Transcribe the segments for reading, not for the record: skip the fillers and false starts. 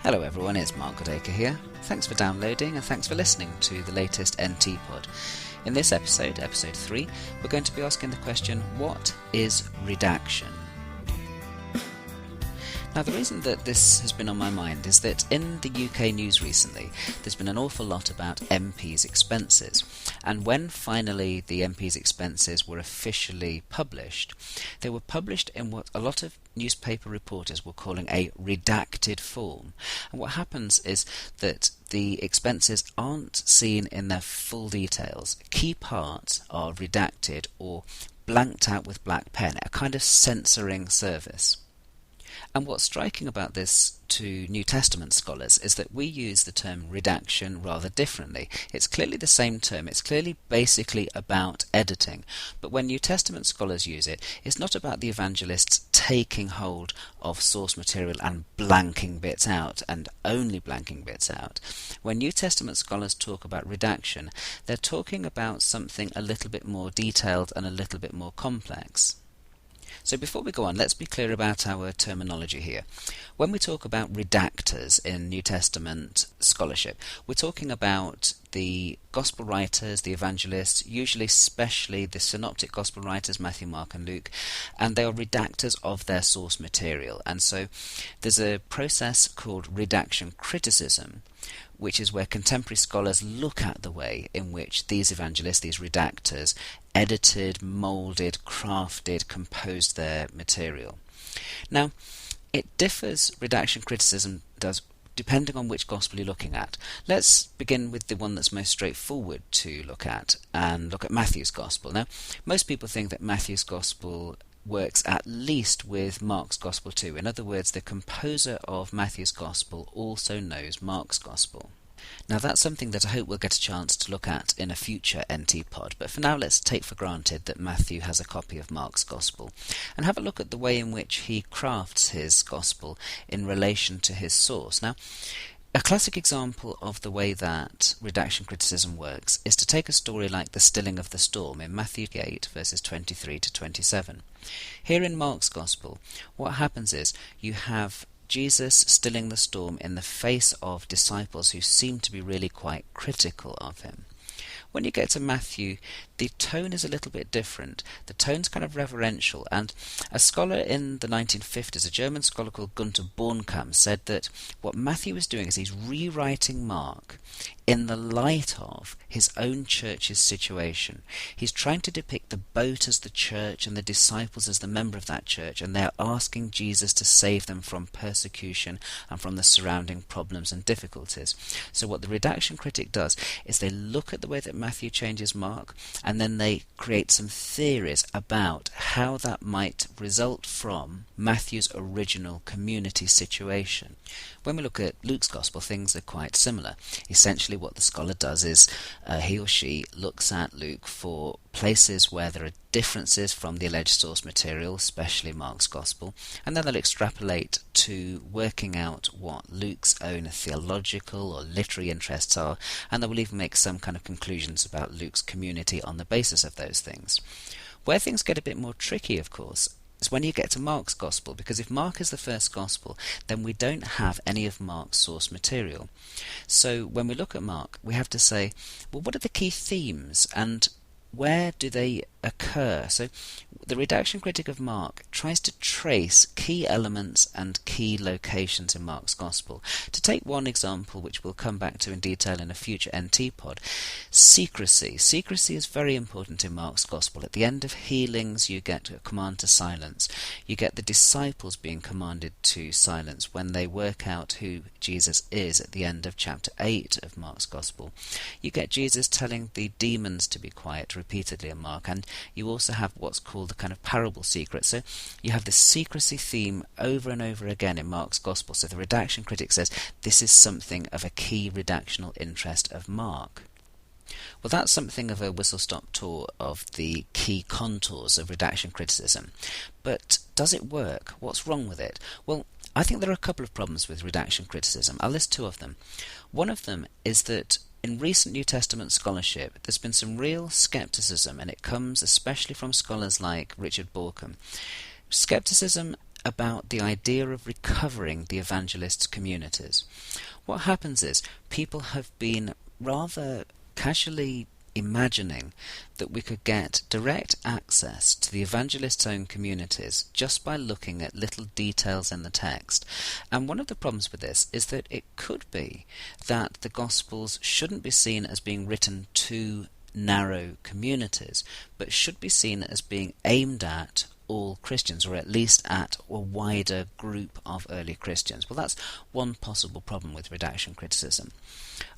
Hello everyone, it's Mark Goodacre here. Thanks for downloading and thanks for listening to the latest NT Pod. In this episode, episode 3, we're going to be asking the question, what is redaction? Now the reason that this has been on my mind is that in the UK news recently there's been an awful lot about MPs' expenses, and when finally the MPs' expenses were officially published, they were published in what a lot of newspaper reporters were calling a redacted form. And what happens is that the expenses aren't seen in their full details. Key parts are redacted or blanked out with black pen, a kind of censoring service. And what's striking about this to New Testament scholars is that we use the term redaction rather differently. It's clearly the same term, it's clearly basically about editing, but when New Testament scholars use it, it's not about the evangelists taking hold of source material and blanking bits out, and only blanking bits out. When New Testament scholars talk about redaction, they're talking about something a little bit more detailed and a little bit more complex. So before we go on, let's be clear about our terminology here. When we talk about redactors in New Testament scholarship, we're talking about the Gospel writers, the evangelists, usually especially the synoptic Gospel writers, Matthew, Mark and Luke, and they are redactors of their source material. And so there's a process called redaction criticism, which is where contemporary scholars look at the way in which these evangelists, these redactors, edited, moulded, crafted, composed their material. Now, it differs, redaction criticism does, depending on which gospel you're looking at. Let's begin with the one that's most straightforward to look at, and look at Matthew's gospel. Now, most people think that Matthew's gospel works at least with Mark's Gospel too. In other words, the composer of Matthew's Gospel also knows Mark's Gospel. Now that's something that I hope we'll get a chance to look at in a future NT pod, but for now let's take for granted that Matthew has a copy of Mark's Gospel and have a look at the way in which he crafts his Gospel in relation to his source. Now, a classic example of the way that redaction criticism works is to take a story like the stilling of the storm in Matthew 8 verses 23 to 27. Here in Mark's Gospel, what happens is you have Jesus stilling the storm in the face of disciples who seem to be really quite critical of him. When you get to Matthew, the tone is a little bit different. The tone's kind of reverential, and a scholar in the 1950s, a German scholar called Gunther Bornkamm, said that what Matthew is doing is he's rewriting Mark in the light of his own church's situation. He's trying to depict the boat as the church and the disciples as the member of that church, and they're asking Jesus to save them from persecution and from the surrounding problems and difficulties. So what the redaction critic does is they look at the way that Matthew changes Mark, and then they create some theories about how that might result from Matthew's original community situation. When we look at Luke's Gospel, things are quite similar. Essentially what the scholar does is he or she looks at Luke for places where there are differences from the alleged source material, especially Mark's Gospel, and then they'll extrapolate to working out what Luke's own theological or literary interests are, and they will even make some kind of conclusions about Luke's community on the basis of those things. Where things get a bit more tricky, of course, is when you get to Mark's Gospel, because if Mark is the first Gospel, then we don't have any of Mark's source material. So when we look at Mark, we have to say, well, what are the key themes, and where do they occur? So the redaction critic of Mark tries to trace key elements and key locations in Mark's Gospel. To take one example, which we'll come back to in detail in a future NT pod, secrecy. Secrecy is very important in Mark's Gospel. At the end of healings, you get a command to silence. You get the disciples being commanded to silence when they work out who Jesus is at the end of chapter 8 of Mark's Gospel. You get Jesus telling the demons to be quiet repeatedly in Mark, and you also have what's called the kind of parable secret. So you have the secrecy theme over and over again in Mark's Gospel. So the redaction critic says this is something of a key redactional interest of Mark. Well, that's something of a whistle-stop tour of the key contours of redaction criticism. But does it work? What's wrong with it? Well, I think there are a couple of problems with redaction criticism. I'll list two of them. One of them is that in recent New Testament scholarship, there's been some real skepticism, and it comes especially from scholars like Richard Borkham. Skepticism about the idea of recovering the evangelists' communities. What happens is people have been rather casually imagining that we could get direct access to the evangelists' own communities just by looking at little details in the text. And one of the problems with this is that it could be that the Gospels shouldn't be seen as being written to narrow communities, but should be seen as being aimed at all Christians, or at least at a wider group of early Christians. Well, that's one possible problem with redaction criticism.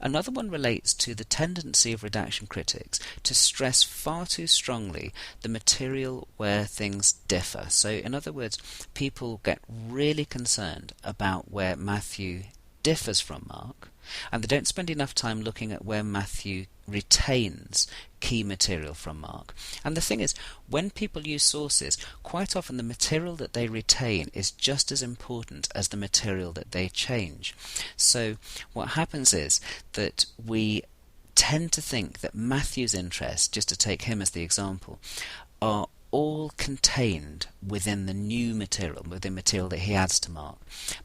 Another one relates to the tendency of redaction critics to stress far too strongly the material where things differ. So, in other words, people get really concerned about where Matthew differs from Mark, and they don't spend enough time looking at where Matthew retains key material from Mark. And the thing is, when people use sources, quite often the material that they retain is just as important as the material that they change. So what happens is that we tend to think that Matthew's interests, just to take him as the example, are all contained within the new material, within material that he adds to Mark.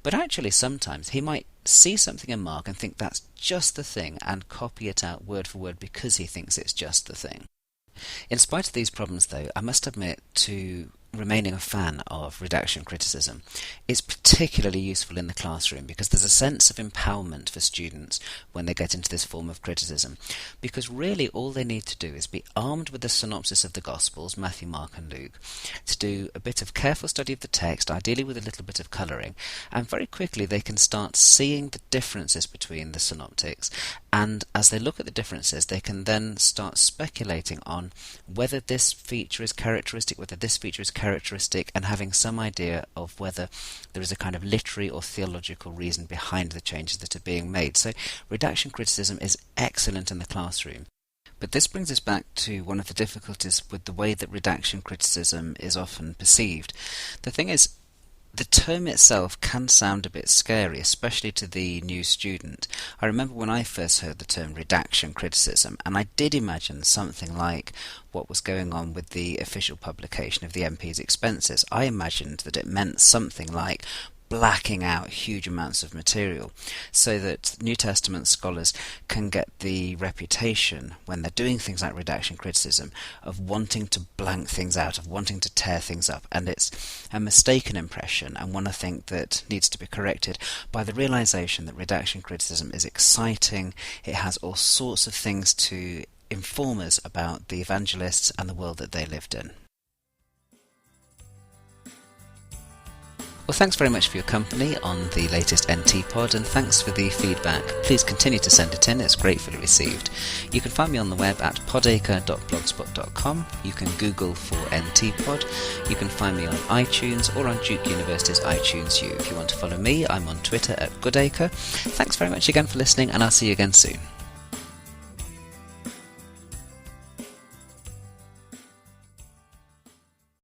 But actually sometimes he might see something in Mark and think that's just the thing and copy it out word for word because he thinks it's just the thing. In spite of these problems, though, I must admit to remaining a fan of redaction criticism. It's particularly useful in the classroom because there's a sense of empowerment for students when they get into this form of criticism, because really all they need to do is be armed with the synopsis of the Gospels, Matthew, Mark and Luke, to do a bit of careful study of the text, ideally with a little bit of colouring, and very quickly they can start seeing the differences between the synoptics, and as they look at the differences they can then start speculating on whether this feature is characteristic, whether this feature is characteristic, and having some idea of whether there is a kind of literary or theological reason behind the changes that are being made. So redaction criticism is excellent in the classroom. But this brings us back to one of the difficulties with the way that redaction criticism is often perceived. The thing is, the term itself can sound a bit scary, especially to the new student. I remember when I first heard the term redaction criticism, and I did imagine something like what was going on with the official publication of the MPs' expenses. I imagined that it meant something like blacking out huge amounts of material so that New Testament scholars can get the reputation, when they're doing things like redaction criticism, of wanting to blank things out, of wanting to tear things up. And it's a mistaken impression, and one I think that needs to be corrected by the realization that redaction criticism is exciting. It has all sorts of things to inform us about the evangelists and the world that they lived in. Well, thanks very much for your company on the latest NT Pod, and thanks for the feedback. Please continue to send it in, it's gratefully received. You can find me on the web at podacre.blogspot.com. You can Google for NT Pod. You can find me on iTunes or on Duke University's iTunes U. If you want to follow me, I'm on Twitter at Goodacre. Thanks very much again for listening, and I'll see you again soon.